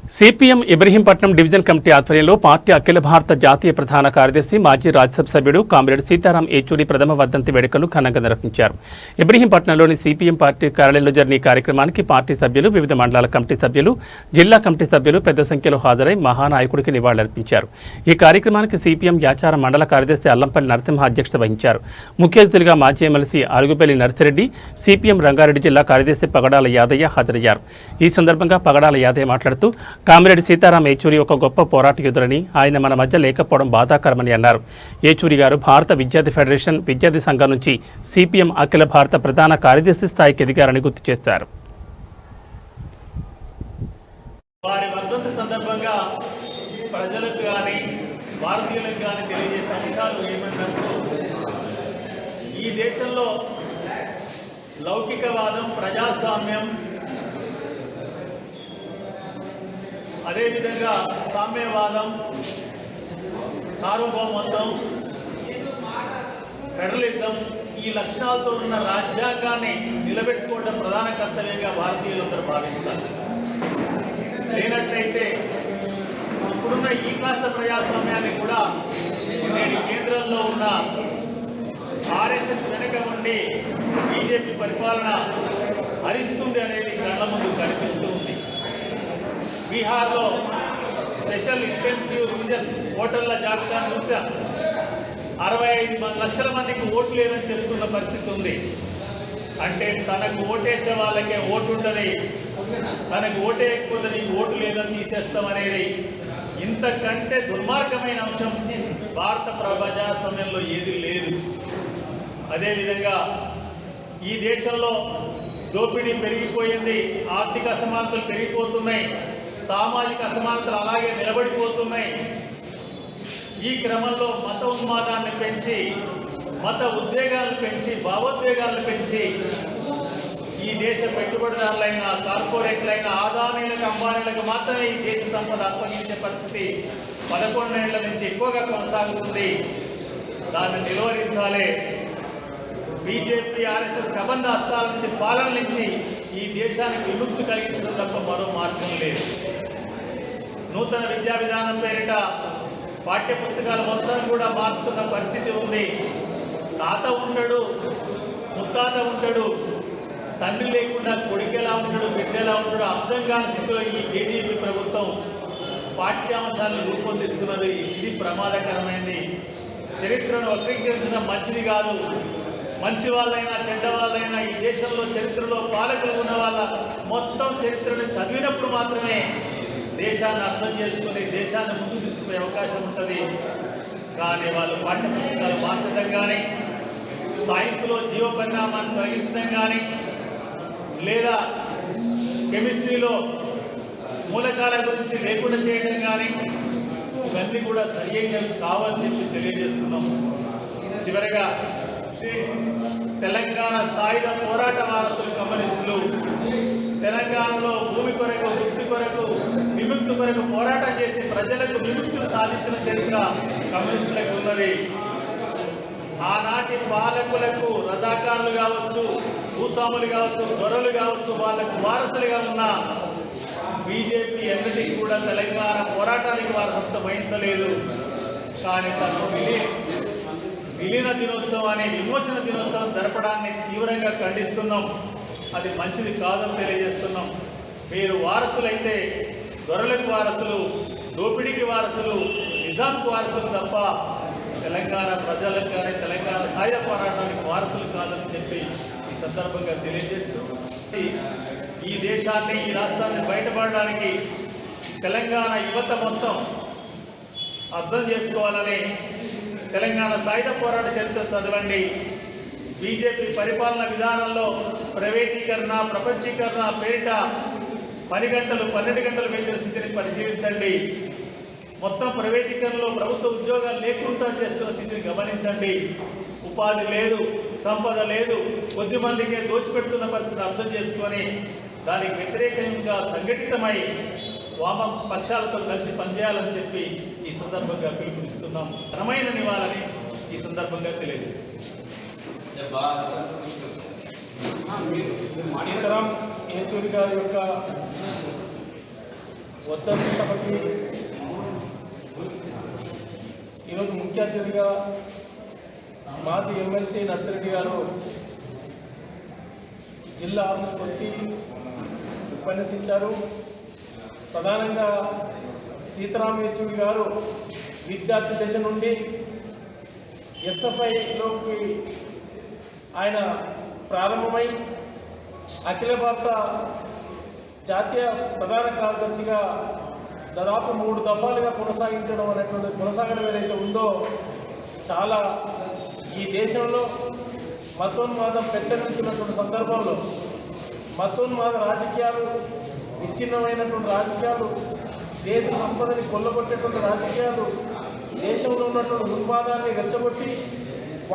CPM Ibrahimpatnam division committee ఆధ్వర్యంలో party అఖిల భారత జాతీయ ప్రధాన కార్యదర్శి మాజీ రాజ్యసభ సభ్యుడు కామ్రేడ్ సీతారాం ఏచూరి ప్రథమ వర్ధంతి వేడుకలు ఘనంగా నిర్వహించారు. ఇబ్రహీంపట్నంలోని సిపిఎం పార్టీ కార్యాలయంలో జరిగిన ఈ కార్యక్రమానికి పార్టీ సభ్యులు, వివిధ మండలాల కమిటీ సభ్యులు, జిల్లా కమిటీ సభ్యులు పెద్ద సంఖ్యలో హాజరై మహానాయకుడికి నివాళులర్పించారు. ఈ కార్యక్రమానికి సిపిఎం యాచార మండల కార్యదర్శి అల్లంపల్లి నరసింహ అధ్యక్షత వహించారు. ముఖ్య అతిథులుగా మాజీ ఎమ్మెల్సీ అరుగుపల్లి నర్సిరెడ్డి, సిపిఎం రంగారెడ్డి జిల్లా కార్యదర్శి పగడాల యాదయ్య హాజరయ్యారు. ఈ సందర్భంగా పగడాల యాదయ్య మాట్లాడుతూ కామ్రేడ్ సీతారాం ఏచూరి ఒక గొప్ప పోరాట యోధులని, ఆయన మన మధ్య లేకపోవడం బాధాకరమని అన్నారు. ఏచూరి గారు భారత విద్యార్థి ఫెడరేషన్ విద్యార్థి సంఘం నుంచి సిపిఎం అఖిల భారత ప్రధాన కార్యదర్శి స్థాయికి ఎదిగారని గుర్తు చేశారు. వారి వర్ధంతి సందర్భంగా ప్రజలకు కానీ భారతీయులకు కానీ తెలియజేసే అంశాలు ఏమంటారు, ఈ దేశంలో లౌకికవాదం, ప్రజాస్వామ్యం, అదేవిధంగా సామ్యవాదం, సార్వభౌమత్వం, ఫెడరలిజం ఈ లక్షణాలతో ఉన్న రాజ్యాంగాన్ని నిలబెట్టుకోవడం ప్రధాన కర్తవ్యంగా భారతీయులందరూ భావించాలి. లేనట్లయితే ఇప్పుడున్న ఈ కాస్త ప్రజాస్వామ్యాన్ని కూడా నేడు కేంద్రంలో ఉన్న ఆర్ఎస్ఎస్ వెనుక ఉండి బీజేపీ పరిపాలన హరిస్తుంది అనేది కళ్ళ ముందు కనిపిస్తూ ఉంది. బీహార్లో స్పెషల్ ఇంటెన్సివ్ రివిజన్ ఓటర్ల జాబితాను చూసా, 65 లక్షల మందికి ఓటు లేదని చెప్తున్న పరిస్థితి ఉంది. అంటే తనకు ఓటేసిన వాళ్ళకే ఓటు ఉంటుంది, తనకు ఓటేయకపోతే నీకు ఓటు లేదని తీసేస్తామనేది ఇంతకంటే దుర్మార్గమైన అంశం భారత ప్రజాస్వామ్యంలో ఏది లేదు. అదేవిధంగా ఈ దేశంలో దోపిడీ పెరిగిపోయింది, ఆర్థిక అసమానతలు పెరిగిపోతున్నాయి, సామాజిక అసమానతలు అలాగే నిలబడిపోతున్నాయి. ఈ క్రమంలో మత ఉన్మాదాన్ని పెంచి, మత ఉద్వేగాలను పెంచి, భావోద్వేగాలను పెంచి ఈ దేశ పెట్టుబడిదారులైన, కార్పొరేట్లైన, ఆదానీలకు, అంబానీలకు మాత్రమే ఈ దేశ సంపద అప్పగించే పరిస్థితి 11 ఏళ్ల నుంచి ఎక్కువగా కొనసాగుతుంది. దాన్ని నిలువరించాలి. బీజేపీ, ఆర్ఎస్ఎస్ కబంధ హస్తాల నుంచి, పాలన నుంచి ఈ దేశానికి విముక్తి కలిగించడం తప్ప మరో మార్గం లేదు. నూతన విద్యా విధానం పేరిట పాఠ్య పుస్తకాలు మొత్తం కూడా మార్చుతున్న పరిస్థితి ఉంది. తాత ఉంటాడు, ముత్తాత ఉంటాడు, తండ్రి లేకుండా కొడుకెలా ఉంటాడు, బిడ్డెలా ఉంటాడు, అర్థం కాని స్థితిలో ఈ బీజేపీ ప్రభుత్వం పాఠ్యాంశాలను రూపొందిస్తున్నది. ఇది ప్రమాదకరమైనది. చరిత్రను వక్రీకరించడం మంచిది కాదు. మంచి వాళ్ళైనా చెడ్డ వాళ్ళైనా ఈ దేశంలో చరిత్రలో పాలకులు ఉన్న వాళ్ళ మొత్తం చరిత్రను చదివినప్పుడు మాత్రమే దేశాన్ని అర్థం చేసుకుని దేశాన్ని ముందుకు తీసుకునే అవకాశం ఉంటుంది. కానీ వాళ్ళు పాఠ్య పుస్తకాలు మార్చడం కానీ, సైన్స్లో జీవ పరిణామాన్ని తొలగించడం కానీ, లేదా కెమిస్ట్రీలో మూలకాల గురించి లేకుండా చేయడం కానీ, ఇవన్నీ కూడా సరియైనవి కావాలని చెప్పి తెలియజేస్తున్నాం. చివరగా తెలంగాణ సాయుధ పోరాట వారసులు కమ్యూనిస్టులు తెలంగాణలో భూమి కొరకు, వృత్తి కొరకు, విముక్తి కొరకు పోరాటం చేసి ప్రజలకు విముక్తులు సాధించిన చరిత్ర కమ్యూనిస్టులకు ఉన్నది. ఆనాటి పాలకులకు రజాకారులు కావచ్చు, భూస్వాములు కావచ్చు, దొరలు కావచ్చు, వాళ్ళకు వారసులుగా ఉన్న బీజేపీ ఎన్నటికీ కూడా తెలంగాణ పోరాటానికి వారసత్వం వహించలేదు. కానీ తను విలీన దినోత్సవాన్ని, విమోచన దినోత్సవం జరపడాన్ని తీవ్రంగా ఖండిస్తున్నాం. అది మంచిది కాదని తెలియజేస్తున్నాం. మీరు వారసులైతే దొరలకు వారసులు, దోపిడీకి వారసులు, నిజాంకు వారసులు తప్ప తెలంగాణ ప్రజలకు కానీ తెలంగాణ సాయుధ పోరాటానికి వారసులు కాదని చెప్పి ఈ సందర్భంగా తెలియజేస్తూ, ఈ దేశాన్ని, ఈ రాష్ట్రాన్ని బయటపడడానికి తెలంగాణ యువత మొత్తం అర్థం చేసుకోవాలని, తెలంగాణ సాయుధ పోరాట చరిత్ర చదవండి. బీజేపీ పరిపాలన విధానంలో ప్రైవేటీకరణ, ప్రపంచీకరణ పేరిట 10 గంటలు 12 గంటలు పెంచిన స్థితిని పరిశీలించండి. మొత్తం ప్రైవేటీకరణలో ప్రభుత్వ ఉద్యోగాలు లేకుండా చేస్తున్న స్థితిని గమనించండి. ఉపాధి లేదు, సంపద లేదు, కొద్దిమందికే దోచిపెడుతున్న పరిస్థితిని అర్థం చేసుకొని దానికి వ్యతిరేకంగా సంఘటితమై వామ పక్షాలతో కలిసి పనిచేయాలని చెప్పి ఈ సందర్భంగా పిలుపునిస్తున్నాం. ఘనమైన నివాళని ఈ సందర్భంగా తెలియజేస్తున్నాం. సీతారాం ఏచూరి గారి యొక్క వర్ధంతి సభకి ఈరోజు ముఖ్య అతిథిగా మాజీ ఎమ్మెల్సీ నర్సిరెడ్డి గారు జిల్లా ఆఫీస్కి వచ్చి ఉపన్యసించారు. ప్రధానంగా సీతారాం యేచూరి గారు విద్యార్థి దశ నుండి ఎస్ఎఫ్ఐలోకి ఆయన ప్రారంభమై అఖిల భారత జాతీయ ప్రధాన కార్యదర్శిగా దాదాపు 3 దఫాలుగా కొనసాగడం ఏదైతే ఉందో చాలా ఈ దేశంలో మతోన్మాదం పెచ్చరిల్లుతున్నటువంటి సందర్భంలో మతోన్మాద రాజకీయాలు, విచ్ఛిన్నమైనటువంటి రాజకీయాలు, దేశ సంపదని కొల్లగొట్టేటువంటి రాజకీయాలు, దేశంలో ఉన్నటువంటి ఉన్మాదాన్ని రెచ్చగొట్టి